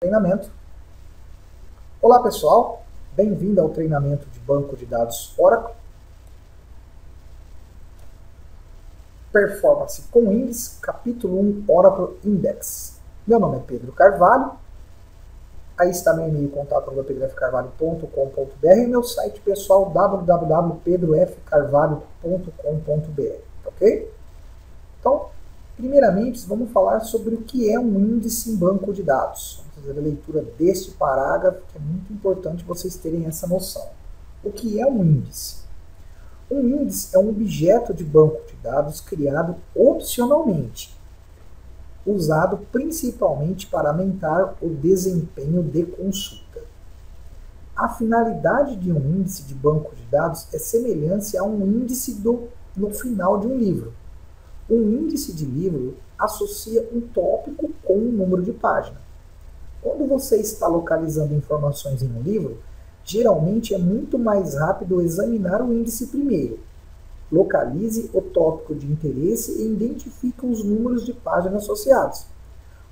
treinamento. Olá pessoal, bem-vindo ao treinamento de banco de dados Oracle. Performance com índice, capítulo 1, Oracle Index. Meu nome é Pedro Carvalho, aí está meu e-mail, contato@pedrofcarvalho.com.br e meu site pessoal www.pedrofcarvalho.com.br, ok? Então, primeiramente, vamos falar sobre o que é um índice em banco de dados. Vamos fazer a leitura deste parágrafo, que é muito importante vocês terem essa noção. O que é um índice? Um índice é um objeto de banco de dados criado opcionalmente, usado principalmente para aumentar o desempenho de consulta. A finalidade de um índice de banco de dados é semelhante a um índice no final de um livro. Um índice de livro associa um tópico com um número de página. Quando você está localizando informações em um livro, geralmente é muito mais rápido examinar o índice primeiro. Localize o tópico de interesse e identifique os números de página associados.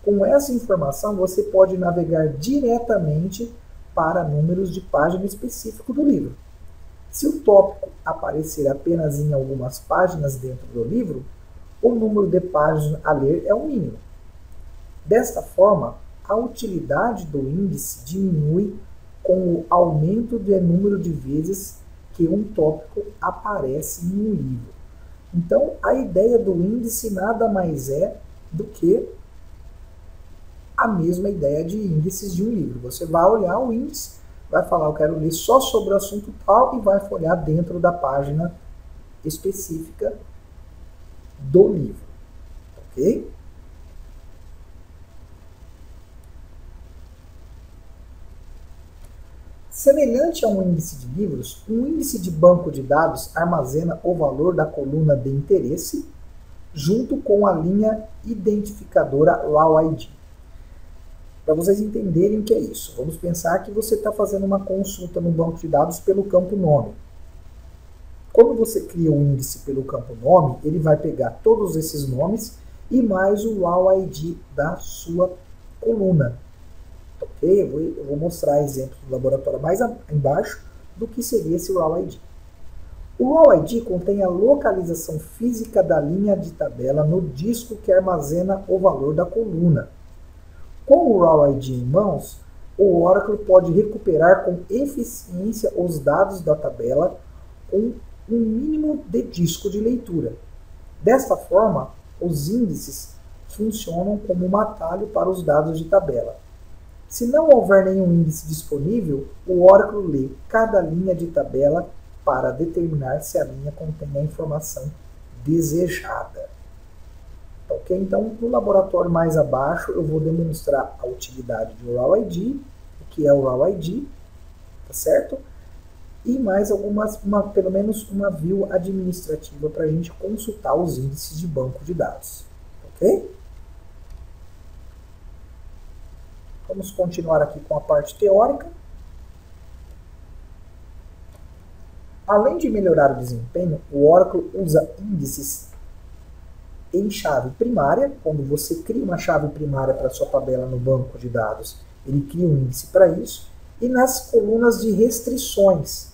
Com essa informação, você pode navegar diretamente para números de página específico do livro. Se o tópico aparecer apenas em algumas páginas dentro do livro, o número de páginas a ler é o mínimo. Desta forma, a utilidade do índice diminui com o aumento do número de vezes que um tópico aparece em um livro. Então, a ideia do índice nada mais é do que a mesma ideia de índices de um livro. Você vai olhar o índice, vai falar, eu quero ler só sobre o assunto tal, e vai folhear dentro da página específica do livro, ok? Semelhante a um índice de livros, um índice de banco de dados armazena o valor da coluna de interesse junto com a linha identificadora Raw ID. Para vocês entenderem o que é isso, vamos pensar que você está fazendo uma consulta no banco de dados pelo campo nome. Quando você cria um índice pelo campo nome, ele vai pegar todos esses nomes e mais o Raw ID da sua coluna. Ok? Eu vou mostrar exemplos do laboratório mais embaixo do que seria esse Raw ID. O Raw ID contém a localização física da linha de tabela no disco que armazena o valor da coluna. Com o Raw ID em mãos, o Oracle pode recuperar com eficiência os dados da tabela com um mínimo de disco de leitura. Desta forma, os índices funcionam como um atalho para os dados de tabela. Se não houver nenhum índice disponível, o Oracle lê cada linha de tabela para determinar se a linha contém a informação desejada. Ok? Então, no laboratório mais abaixo, eu vou demonstrar a utilidade do Raw ID, o que é o Raw ID, tá certo? E mais pelo menos uma view administrativa para a gente consultar os índices de banco de dados. Ok? Vamos continuar aqui com a parte teórica. Além de melhorar o desempenho, o Oracle usa índices em chave primária. Quando você cria uma chave primária para a sua tabela no banco de dados, ele cria um índice para isso. E nas colunas de restrições,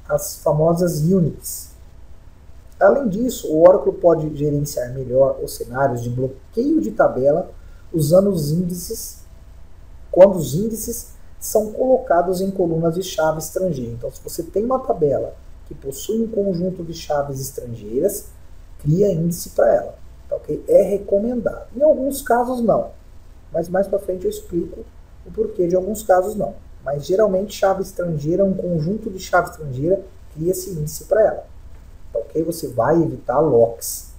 as famosas units. Além disso, o Oracle pode gerenciar melhor os cenários de bloqueio de tabela usando os índices, quando os índices são colocados em colunas de chave estrangeira. Então, se você tem uma tabela que possui um conjunto de chaves estrangeiras, cria índice para ela. Tá, okay? É recomendado. Em alguns casos, não. Mas mais para frente eu explico o porquê de alguns casos não. Mas geralmente chave estrangeira, um conjunto de chave estrangeira, cria esse índice para ela. Tá, ok? Você vai evitar locks.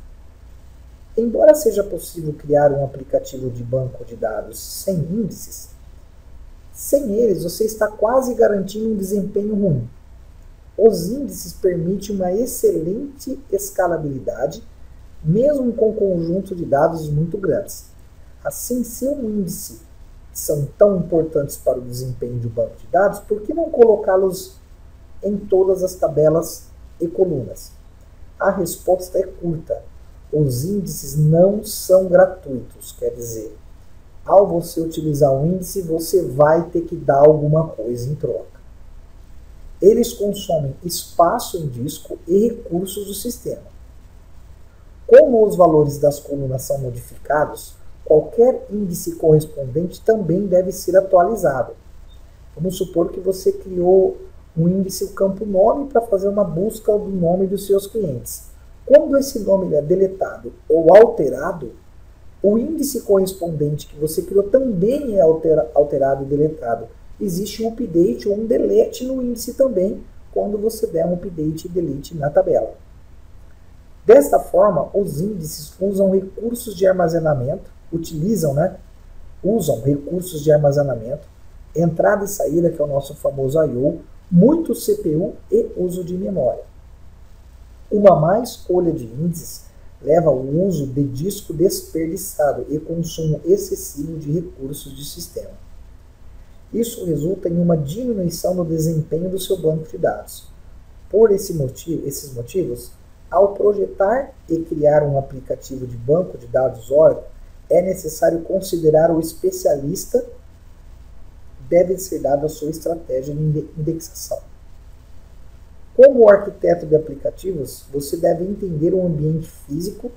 Embora seja possível criar um aplicativo de banco de dados sem índices, sem eles você está quase garantindo um desempenho ruim. Os índices permitem uma excelente escalabilidade, mesmo com conjunto de dados muito grandes. Assim, se um índice são tão importantes para o desempenho de um banco de dados, por que não colocá-los em todas as tabelas e colunas? A resposta é curta. Os índices não são gratuitos, quer dizer, ao você utilizar o índice, você vai ter que dar alguma coisa em troca. Eles consomem espaço em disco e recursos do sistema. Como os valores das colunas são modificados, qualquer índice correspondente também deve ser atualizado. Vamos supor que você criou um índice, o campo nome, para fazer uma busca do nome dos seus clientes. Quando esse nome é deletado ou alterado, o índice correspondente que você criou também é alterado e deletado. Existe um update ou um delete no índice também, quando você der um update e delete na tabela. Desta forma, os índices usam recursos de armazenamento, usam recursos de armazenamento, entrada e saída, que é o nosso famoso I/O, muito CPU e uso de memória. Uma má escolha de índices leva ao uso de disco desperdiçado e consumo excessivo de recursos de sistema. Isso resulta em uma diminuição no desempenho do seu banco de dados. Por esses motivos, ao projetar e criar um aplicativo de banco de dados Oracle, é necessário considerar o especialista, deve ser dada a sua estratégia de indexação. Como arquiteto de aplicativos, você deve entender o ambiente físico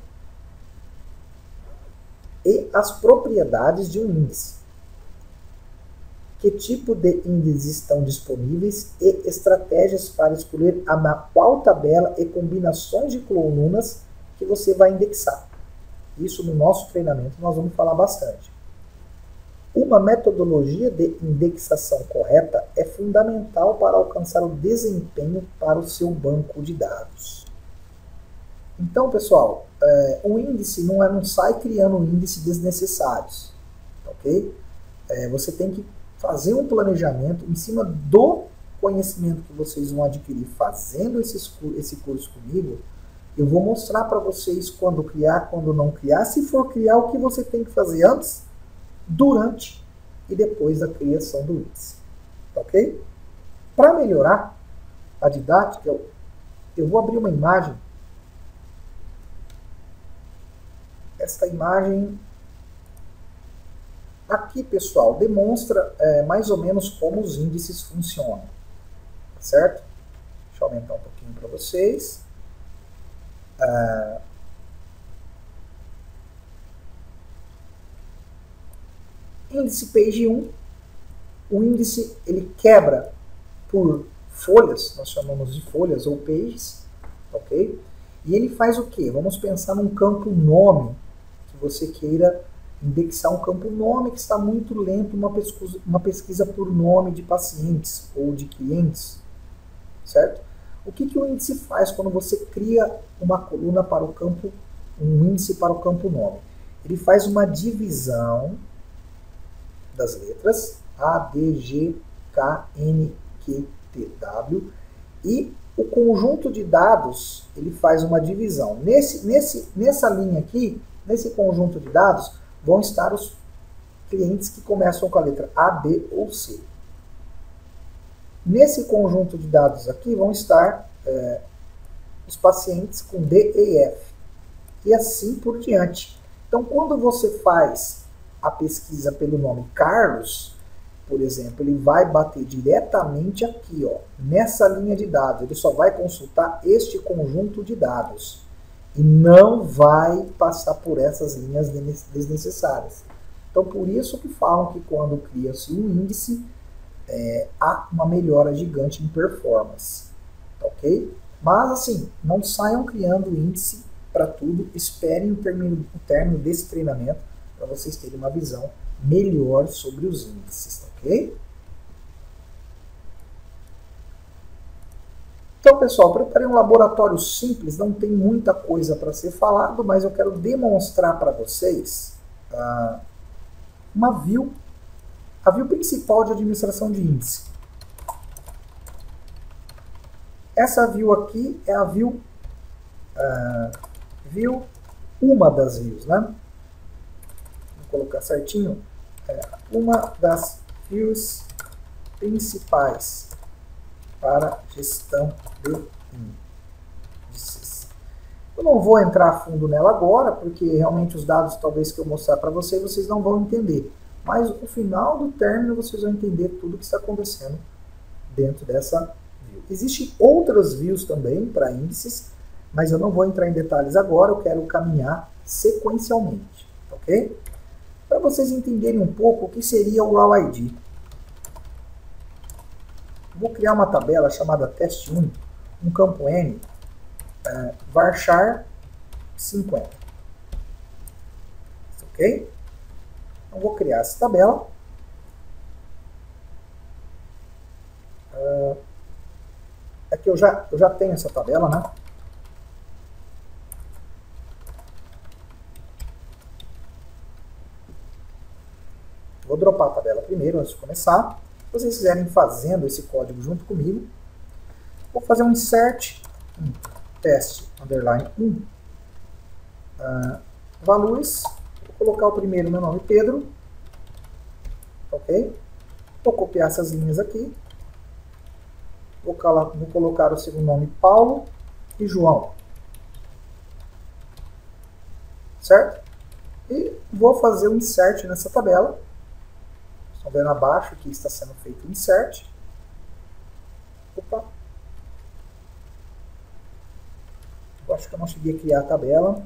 e as propriedades de um índice. Que tipo de índices estão disponíveis e estratégias para escolher qual tabela e combinações de colunas que você vai indexar. Isso no nosso treinamento nós vamos falar bastante. Uma metodologia de indexação correta é fundamental para alcançar o desempenho para o seu banco de dados. Então, pessoal, o índice não sai criando índices desnecessários, ok? Você tem que fazer um planejamento em cima do conhecimento que vocês vão adquirir fazendo esse curso comigo. Eu vou mostrar para vocês quando criar, quando não criar. Se for criar, o que você tem que fazer antes, durante e depois da criação do índice. Ok? Para melhorar a didática, eu vou abrir uma imagem. Esta imagem aqui, pessoal, demonstra mais ou menos como os índices funcionam. Certo? Deixa eu aumentar um pouquinho para vocês. Índice Page 1, o índice ele quebra por folhas, nós chamamos de folhas ou pages, ok? E ele faz o quê? Vamos pensar num campo nome, que você queira indexar um campo nome que está muito lento, uma pesquisa por nome de pacientes ou de clientes, certo? O que o índice faz quando você cria uma coluna para o campo, um índice para o campo nome? Ele faz uma divisão das letras A, D, G, K, N, Q, T, W e o conjunto de dados ele faz uma divisão. Nessa linha aqui, nesse conjunto de dados, vão estar os clientes que começam com a letra A, B ou C. Nesse conjunto de dados aqui vão estar os pacientes com D e F e assim por diante. Então, quando você faz a pesquisa pelo nome Carlos, por exemplo, ele vai bater diretamente aqui, ó, nessa linha de dados. Ele só vai consultar este conjunto de dados e não vai passar por essas linhas desnecessárias. Então, por isso que falam que quando cria-se um índice, há uma melhora gigante em performance, ok? Mas, assim, não saiam criando índice para tudo, esperem o término desse treinamento para vocês terem uma visão melhor sobre os índices, ok? Então, pessoal, preparei um laboratório simples, não tem muita coisa para ser falado, mas eu quero demonstrar para vocês uma view, a view principal de administração de índice. Essa view aqui é a view, uma das views, né? Colocar certinho, uma das views principais para gestão de índices. Eu não vou entrar a fundo nela agora, porque realmente os dados talvez que eu mostrar para vocês não vão entender. mas no final do término vocês vão entender tudo que está acontecendo dentro dessa view. Existem outras views também para índices, mas eu não vou entrar em detalhes agora, eu quero caminhar sequencialmente, ok? Para vocês entenderem um pouco o que seria o Raw ID. Vou criar uma tabela chamada test1, um campo N, varchar 50. Ok? Então vou criar essa tabela. Aqui eu já tenho essa tabela, né? Vou dropar a tabela primeiro, antes de começar. Se vocês quiserem fazendo esse código junto comigo, vou fazer um insert, teste, underline 1, values, vou colocar o primeiro meu nome Pedro, ok? Vou copiar essas linhas aqui, vou colocar o segundo nome Paulo e João, certo? E vou fazer um insert nessa tabela. Estão vendo abaixo que está sendo feito o insert. Opa! Eu acho que eu não cheguei a criar a tabela.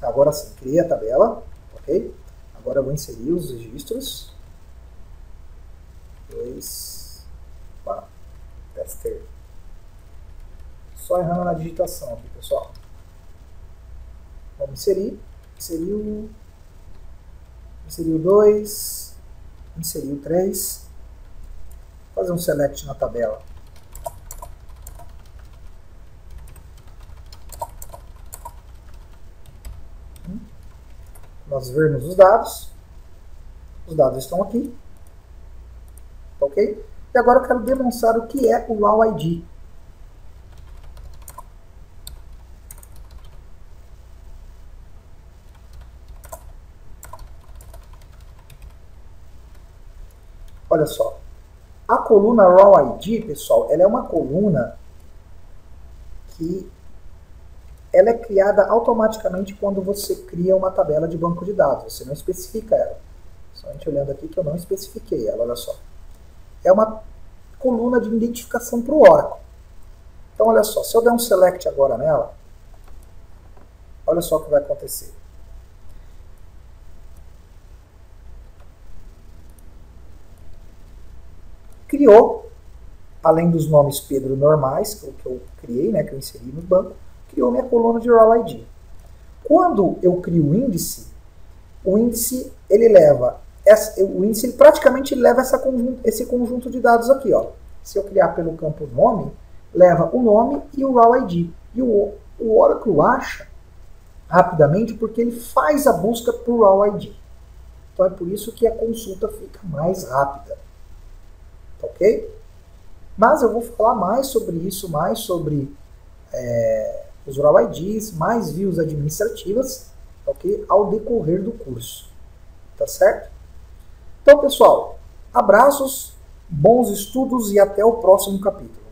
Agora sim, criei a tabela. Ok? Agora eu vou inserir os registros. 2. Tester. Só errando na digitação aqui, pessoal. Vamos inserir. Inseriu 2. Inseriu 3, fazer um select na tabela. Nós vermos os dados estão aqui, ok? E agora eu quero demonstrar o que é o Raw ID. Olha só, a coluna Raw ID, pessoal, ela é uma coluna que ela é criada automaticamente quando você cria uma tabela de banco de dados. Você não especifica ela. Somente olhando aqui que eu não especifiquei ela, olha só. É uma coluna de identificação para o Oracle. Então, olha só, se eu der um select agora nela, olha só o que vai acontecer. Criou, além dos nomes Pedro normais, que eu criei, né, que eu inseri no banco, criou minha coluna de Raw ID. Quando eu crio o índice ele leva, ele praticamente leva esse conjunto de dados aqui, ó. Se eu criar pelo campo nome, leva o nome e o Raw ID. E o Oracle acha rapidamente porque ele faz a busca por Raw ID. Então é por isso que a consulta fica mais rápida. Ok? Mas eu vou falar mais sobre isso, mais sobre os Raw IDs, mais views administrativas, ok? Ao decorrer do curso, tá certo? Então, pessoal, abraços, bons estudos e até o próximo capítulo.